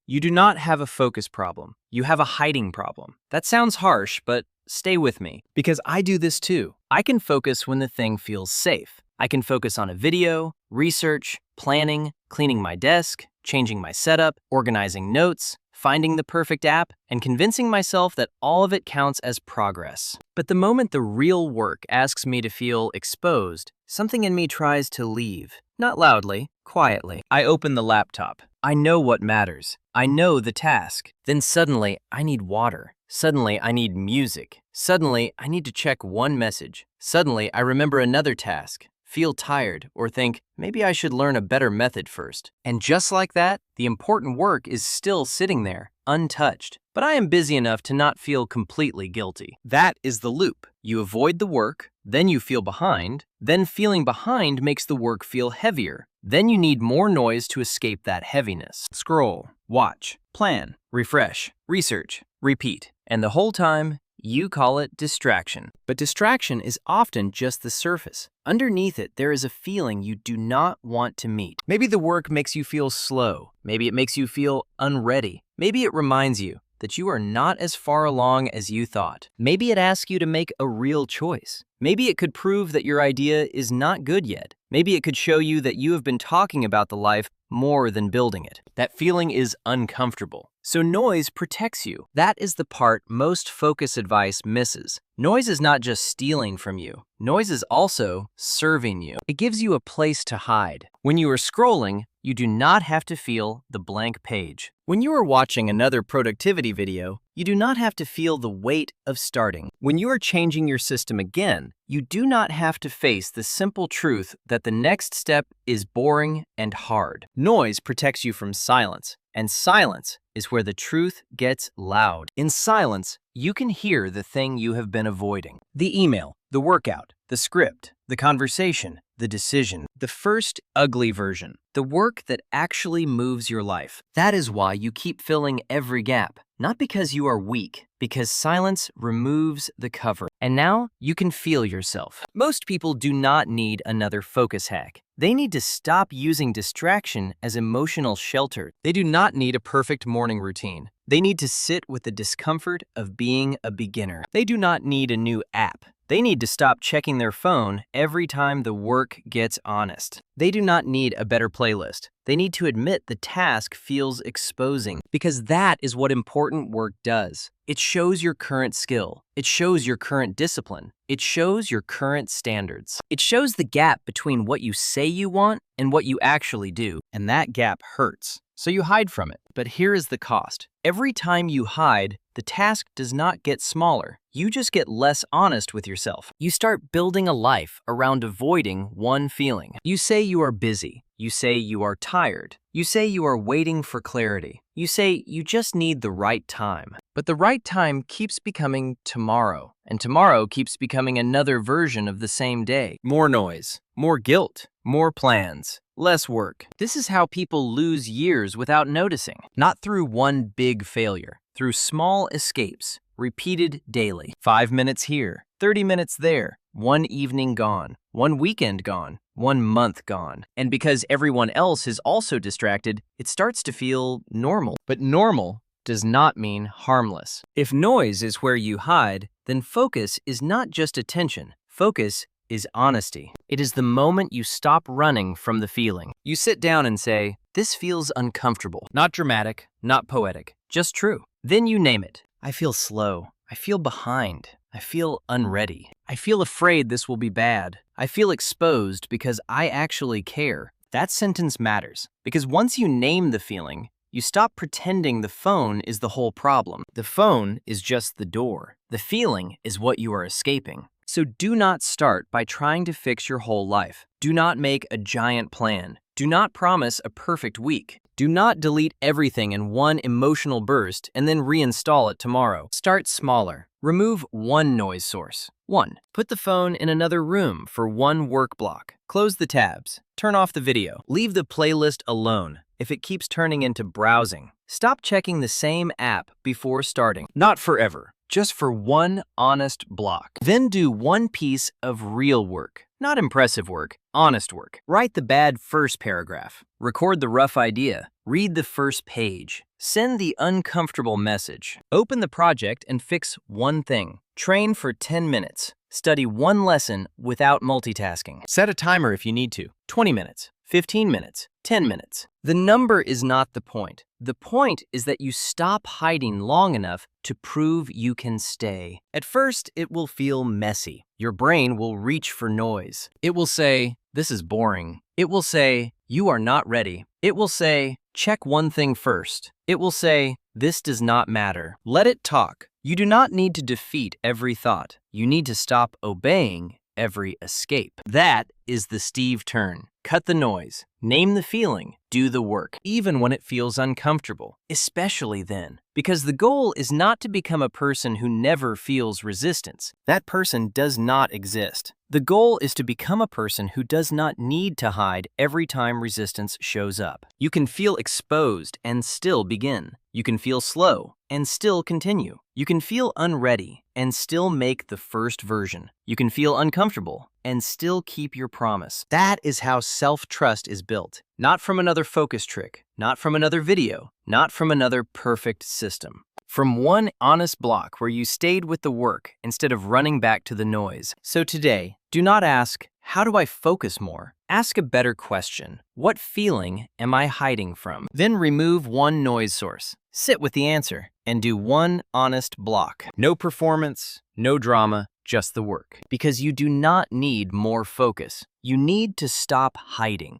You do not have a focus problem. You have a hiding problem. That sounds harsh, but stay with me, because I do this too. I can focus when the thing feels safe. I can focus on a video, research, planning, cleaning my desk, changing my setup, organizing notes, finding the perfect app, and convincing myself that all of it counts as progress. But the moment the real work asks me to feel exposed, something in me tries to leave. Not loudly, quietly. I open the laptop. I know what matters. I know the task. Then suddenly, I need water. Suddenly, I need music. Suddenly, I need to check one message. Suddenly, I remember another task, feel tired, or think, maybe I should learn a better method first. And just like that, the important work is still sitting there, untouched. But I am busy enough to not feel completely guilty. That is the loop. You avoid the work, then you feel behind, then feeling behind makes the work feel heavier. Then you need more noise to escape that heaviness. Scroll, watch, plan, refresh, research, repeat. And the whole time, you call it distraction. But distraction is often just the surface. Underneath it, there is a feeling you do not want to meet. Maybe the work makes you feel slow. Maybe it makes you feel unready. Maybe it reminds you that you are not as far along as you thought. Maybe it asks you to make a real choice. Maybe it could prove that your idea is not good yet. Maybe it could show you that you have been talking about the life more than building it. That feeling is uncomfortable. So noise protects you. That is the part most focus advice misses. Noise is not just stealing from you. Noise is also serving you. It gives you a place to hide. When you are scrolling, you do not have to feel the blank page. When you are watching another productivity video, you do not have to feel the weight of starting. When you are changing your system again, you do not have to face the simple truth that the next step is boring and hard. Noise protects you from silence, and silence is where the truth gets loud. In silence, you can hear the thing you have been avoiding. The email, the workout, the script, the conversation, the decision, the first ugly version, the work that actually moves your life. That is why you keep filling every gap. Not because you are weak, because silence removes the cover. And now you can feel yourself. Most people do not need another focus hack. They need to stop using distraction as emotional shelter. They do not need a perfect morning routine. They need to sit with the discomfort of being a beginner. They do not need a new app. They need to stop checking their phone every time the work gets honest. They do not need a better playlist. They need to admit the task feels exposing, because that is what important work does. It shows your current skill. It shows your current discipline. It shows your current standards. It shows the gap between what you say you want and what you actually do, and that gap hurts. So you hide from it. But here is the cost. Every time you hide, the task does not get smaller. You just get less honest with yourself. You start building a life around avoiding one feeling. You say you are busy. You say you are tired. You say you are waiting for clarity. You say you just need the right time. But the right time keeps becoming tomorrow, and tomorrow keeps becoming another version of the same day. More noise, more guilt, more plans, less work. This is how people lose years without noticing. Not through one big failure, through small escapes, repeated daily. 5 minutes here, 30 minutes there, one evening gone, one weekend gone, 1 month gone. And because everyone else is also distracted, it starts to feel normal. But normal does not mean harmless. If noise is where you hide, then focus is not just attention. Focus is honesty. It is the moment you stop running from the feeling. You sit down and say, this feels uncomfortable. Not dramatic, not poetic, just true. Then you name it. I feel slow. I feel behind. I feel unready. I feel afraid this will be bad. I feel exposed because I actually care. That sentence matters, because once you name the feeling, you stop pretending the phone is the whole problem. The phone is just the door. The feeling is what you are escaping. So do not start by trying to fix your whole life. Do not make a giant plan. Do not promise a perfect week. Do not delete everything in one emotional burst and then reinstall it tomorrow. Start smaller. Remove one noise source. 1. Put the phone in another room for one work block. Close the tabs. Turn off the video. Leave the playlist alone if it keeps turning into browsing. Stop checking the same app before starting. Not forever, just for one honest block. Then do one piece of real work. Not impressive work, honest work. Write the bad first paragraph. Record the rough idea. Read the first page. Send the uncomfortable message. Open the project and fix one thing. Train for 10 minutes. Study one lesson without multitasking. Set a timer if you need to. 20 minutes, 15 minutes, 10 minutes. The number is not the point. The point is that you stop hiding long enough to prove you can stay. At first, it will feel messy. Your brain will reach for noise. It will say, "This is boring." It will say, "You are not ready." It will say, "Check one thing first." It will say, "This does not matter." Let it talk. You do not need to defeat every thought. You need to stop obeying every escape. That is the Steve turn. Cut the noise. Name the feeling. Do the work, even when it feels uncomfortable, especially then. Because the goal is not to become a person who never feels resistance. That person does not exist. The goal is to become a person who does not need to hide every time resistance shows up. You can feel exposed and still begin. You can feel slow and still continue. You can feel unready and still make the first version. You can feel uncomfortable and still keep your promise. That is how self-trust is built. Not from another focus trick, not from another video, not from another perfect system. From one honest block where you stayed with the work instead of running back to the noise. So today, do not ask, "How do I focus more?" Ask a better question. What feeling am I hiding from? Then remove one noise source. Sit with the answer and do one honest block. No performance, no drama, just the work. Because you do not need more focus. You need to stop hiding.